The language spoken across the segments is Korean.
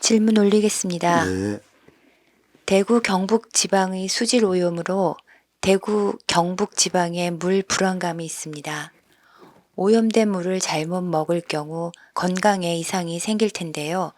질문 올리겠습니다. 네, 대구 경북 지방의 수질 오염으로 대구 경북 지방에 물 불안감이 있습니다. 오염된 물을 잘못 먹을 경우 건강에 이상이 생길 텐데요.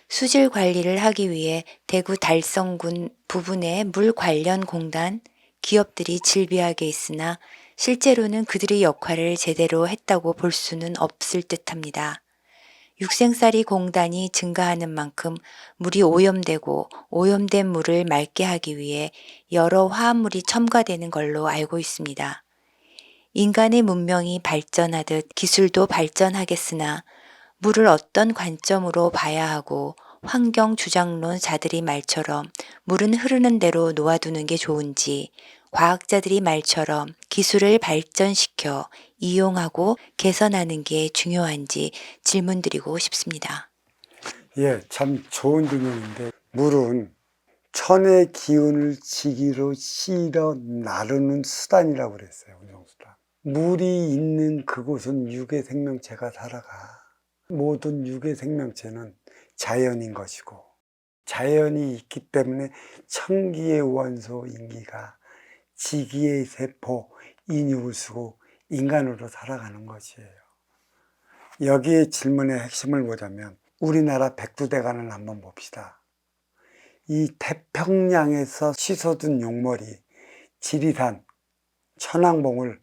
수질 관리를 하기 위해 대구 달성군 부분의 물 관련 공단, 기업들이 질비하게 있으나 실제로는 그들의 역할을 제대로 했다고 볼 수는 없을 듯합니다. 육생살이 공단이 증가하는 만큼 물이 오염되고 오염된 물을 맑게 하기 위해 여러 화합물이 첨가되는 걸로 알고 있습니다. 인간의 문명이 발전하듯 기술도 발전하겠으나 물을 어떤 관점으로 봐야 하고 환경 주장론자들이 말처럼 물은 흐르는 대로 놓아두는 게 좋은지 과학자들이 말처럼 기술을 발전시켜 이용하고 개선하는 게 중요한지 질문드리고 싶습니다. 예, 참 좋은 질문인데, 물은 천의 기운을 지기로 실어 나르는 수단이라고 그랬어요, 운송수단. 물이 있는 그곳은 유괴 생명체가 살아가. 모든 유괴 생명체는 자연인 것이고, 자연이 있기 때문에 천기의 원소 인기가 지기의 세포 인육을 쓰고 인간으로 살아가는 것이에요. 여기에 질문의 핵심을 보자면 우리나라 백두대간을 한번 봅시다. 이 태평양에서 씻어둔 용머리 지리산, 천왕봉을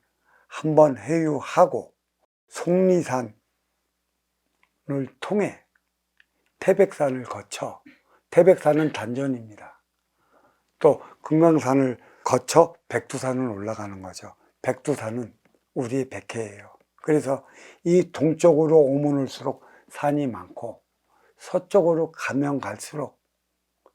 한번 회유하고 속리산을 통해 태백산을 거쳐, 태백산은 단전입니다. 또 금강산을 거쳐 백두산을 올라가는 거죠. 백두산은 우리의 백해예요. 그래서 이 동쪽으로 오면 올수록 산이 많고 서쪽으로 가면 갈수록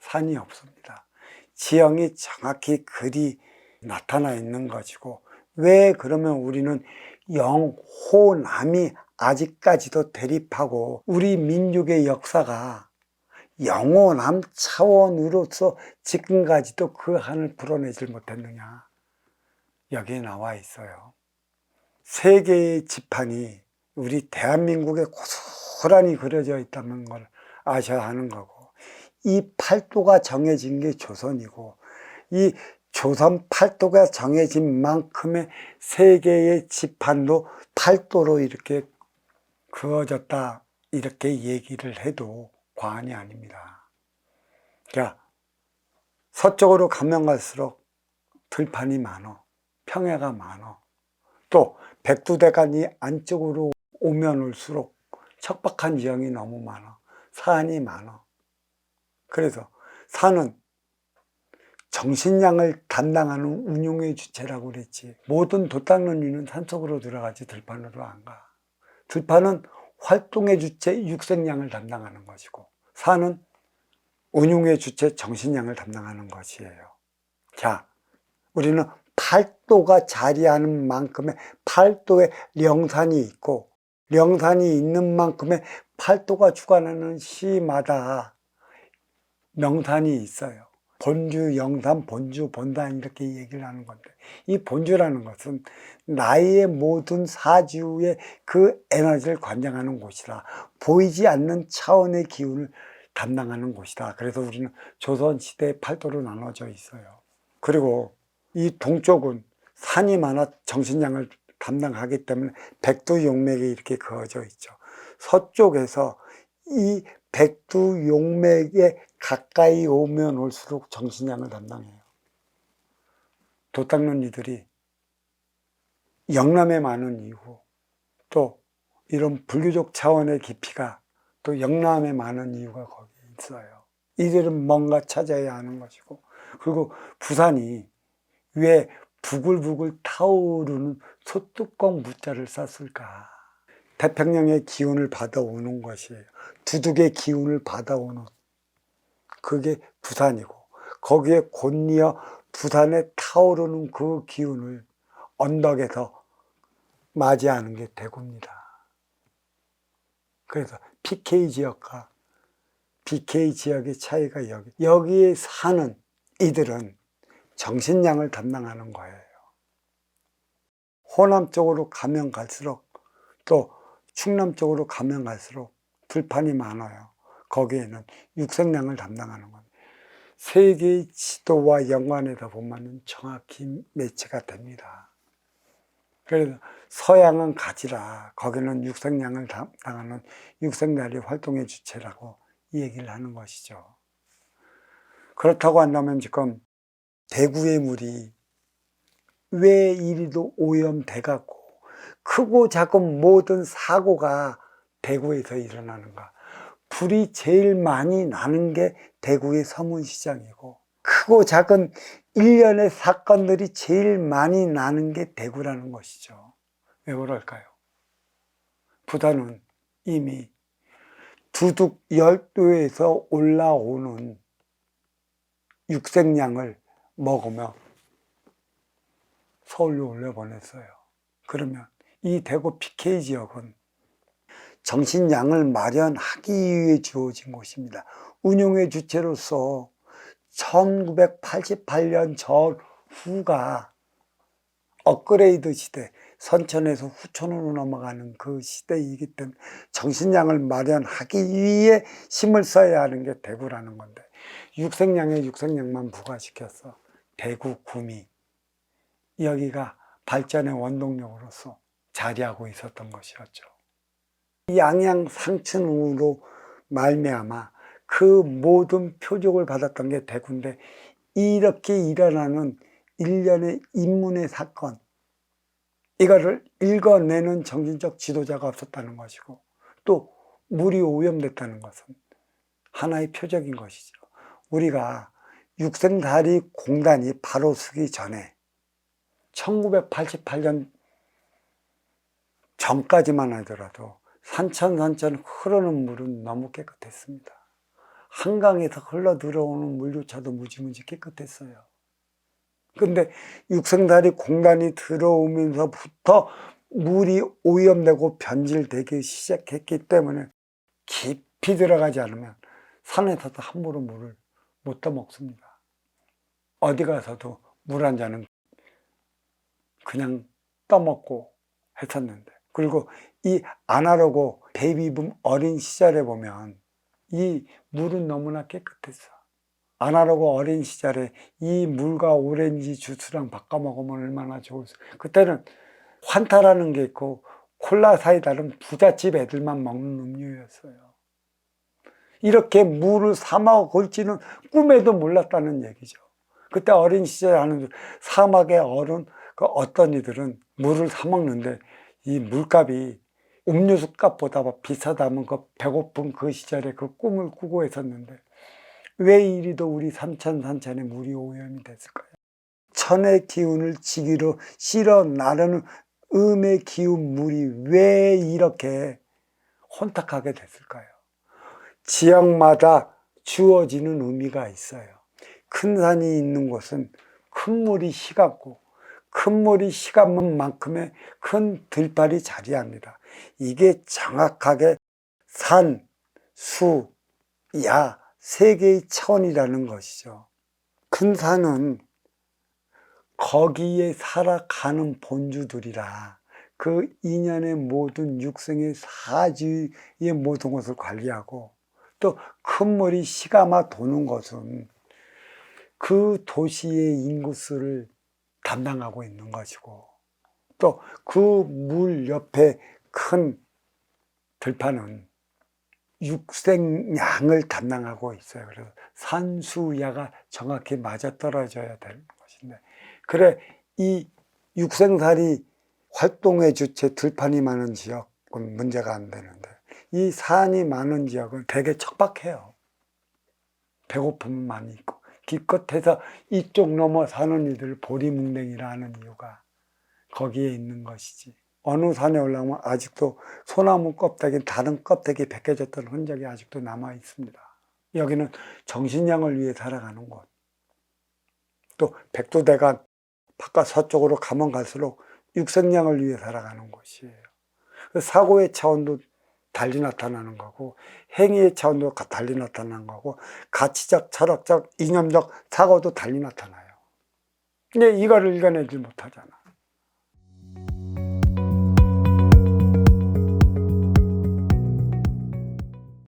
산이 없습니다. 지형이 정확히 글이 나타나 있는 것이고, 왜 그러면 우리는 영호남이 아직까지도 대립하고 우리 민족의 역사가 영호남 차원으로서 지금까지도 그 한을 풀어내질 못했느냐, 여기에 나와 있어요. 세계의 지판이 우리 대한민국에 고스란히 그려져 있다는 걸 아셔야 하는 거고, 이 팔도가 정해진 게 조선이고, 이 조선 팔도가 정해진 만큼의 세계의 지판도 팔도로 이렇게 그어졌다, 이렇게 얘기를 해도 과언이 아닙니다. 자, 서쪽으로 가면 갈수록 들판이 많어, 평야가 많어. 또 백두대간이 안쪽으로 오면 올수록 척박한 지형이 너무 많아, 산이 많아. 그래서 산은 정신량을 담당하는 운용의 주체라고 그랬지. 모든 돛 닦는 이는 산속으로 들어가지 들판으로 안 가. 들판은 활동의 주체 육생량을 담당하는 것이고, 산은 운용의 주체 정신량을 담당하는 것이에요. 자, 우리는 팔도가 자리하는 만큼의 팔도에 령산이 있고, 령산이 있는 만큼의 팔도가 주관하는 시마다 명산이 있어요. 본주, 영산, 본주, 본단 이렇게 얘기를 하는 건데, 이 본주라는 것은 나의 모든 사주의 그 에너지를 관장하는 곳이다. 보이지 않는 차원의 기운을 담당하는 곳이다. 그래서 우리는 조선시대의 팔도로 나눠져 있어요. 그리고 이 동쪽은 산이 많아 정신량을 담당하기 때문에 백두용맥이 이렇게 그어져 있죠. 서쪽에서 이 백두용맥에 가까이 오면 올수록 정신량을 담당해요. 돛 닦는 이들이 영남에 많은 이유, 또 이런 불교적 차원의 깊이가 또 영남에 많은 이유가 거기에 있어요. 이들은 뭔가 찾아야 하는 것이고, 그리고 부산이 왜 부글부글 타오르는 소뚜껑 무자를 쌌을까? 태평양의 기운을 받아오는 것이에요. 두둑의 기운을 받아오는, 그게 부산이고, 거기에 곧이어 부산에 타오르는 그 기운을 언덕에서 맞이하는 게 대구입니다. 그래서 PK 지역과 BK 지역의 차이가 여기에 사는 이들은 정신량을 담당하는 거예요. 호남 쪽으로 가면 갈수록, 또 충남 쪽으로 가면 갈수록 들판이 많아요. 거기에는 육색량을 담당하는 겁니다. 세계의 지도와 연관해서 보면 정확히 매치가 됩니다. 그래서 서양은 가지라, 거기는 육색량을 담당하는 육색달이 활동의 주체라고 얘기를 하는 것이죠. 그렇다고 한다면 지금 대구의 물이 왜 이리도 오염돼갖고 크고 작은 모든 사고가 대구에서 일어나는가? 불이 제일 많이 나는 게 대구의 서문시장이고, 크고 작은 일련의 사건들이 제일 많이 나는 게 대구라는 것이죠. 왜 그럴까요? 부산은 이미 두둑 열도에서 올라오는 육색량을 먹으며 서울로 올려보냈어요. 그러면 이 대구 PK 지역은 정신량을 마련하기 위해 주어진 곳입니다. 운용의 주체로서 1988년 전후가 업그레이드 시대, 선천에서 후천으로 넘어가는 그 시대이기 때문에 정신량을 마련하기 위해 힘을 써야 하는 게 대구라는 건데, 육색량에 육색량만 부과시켜서 대구 구미, 여기가 발전의 원동력으로서 자리하고 있었던 것이었죠. 양양상층으로 말미암아 그 모든 표적을 받았던 게 대구인데, 이렇게 일어나는 일련의 인문의 사건, 이거를 읽어내는 정신적 지도자가 없었다는 것이고, 또 물이 오염됐다는 것은 하나의 표적인 것이죠. 우리가 육생다리 공단이 바로 서기 전에 1988년 전까지만 하더라도 산천 흐르는 물은 너무 깨끗했습니다. 한강에서 흘러 들어오는 물조차도 무지무지 깨끗했어요. 근데 육생다리 공단이 들어오면서부터 물이 오염되고 변질되기 시작했기 때문에 깊이 들어가지 않으면 산에서도 함부로 물을 못 떠먹습니다. 어디 가서도 물 한 잔은 그냥 떠먹고 했었는데, 그리고 이 아날로그 베이비붐 어린 시절에 보면 이 물은 너무나 깨끗했어. 아날로그 어린 시절에 이 물과 오렌지 주스랑 바꿔 먹으면 얼마나 좋을까. 그때는 환타라는 게 있고 콜라 사이다는 부잣집 애들만 먹는 음료였어요. 이렇게 물을 사 먹을지는 꿈에도 몰랐다는 얘기죠. 그때 어린 시절에 하는 사막의 어른, 그 어떤 이들은 물을 사 먹는데 이 물값이 음료수 값보다 비싸다면 그 배고픈 그 시절에 그 꿈을 꾸고 있었는데, 왜 이리도 우리 산천에 물이 오염이 됐을까요? 천의 기운을 지기로 실어 나르는 음의 기운 물이 왜 이렇게 혼탁하게 됐을까요? 지역마다 주어지는 의미가 있어요. 큰 산이 있는 곳은 큰 물이 희갖고, 큰 물이 희감은 만큼의 큰 들판이 자리합니다. 이게 정확하게 산, 수, 야, 세 개의 차원이라는 것이죠. 큰 산은 거기에 살아가는 본주들이라 그 인연의 모든 육생의 사지의 모든 것을 관리하고, 또 큰 물이 시가마 도는 것은 그 도시의 인구수를 담당하고 있는 것이고, 또 그 물 옆에 큰 들판은 육생량을 담당하고 있어요. 그래서 산수야가 정확히 맞아떨어져야 되는 것인데, 그래 이 육생살이 활동의 주체 들판이 많은 지역은 문제가 안 되는데, 이 산이 많은 지역은 되게 척박해요. 배고픔은 많이 있고, 기껏해서 이쪽 넘어 사는 이들을 보리뭉댕이라 하는 이유가 거기에 있는 것이지. 어느 산에 올라오면 아직도 소나무 껍데기, 다른 껍데기 벗겨졌던 흔적이 아직도 남아 있습니다. 여기는 정신량을 위해 살아가는 곳. 또 백두대간 바깥 서쪽으로 가면 갈수록 육생량을 위해 살아가는 곳이에요. 사고의 차원도 달리 나타나는 거고, 행위의 차원도 달리 나타나는 거고, 가치적, 철학적, 이념적 사고도 달리 나타나요. 근데 이거를 읽어내지 못하잖아.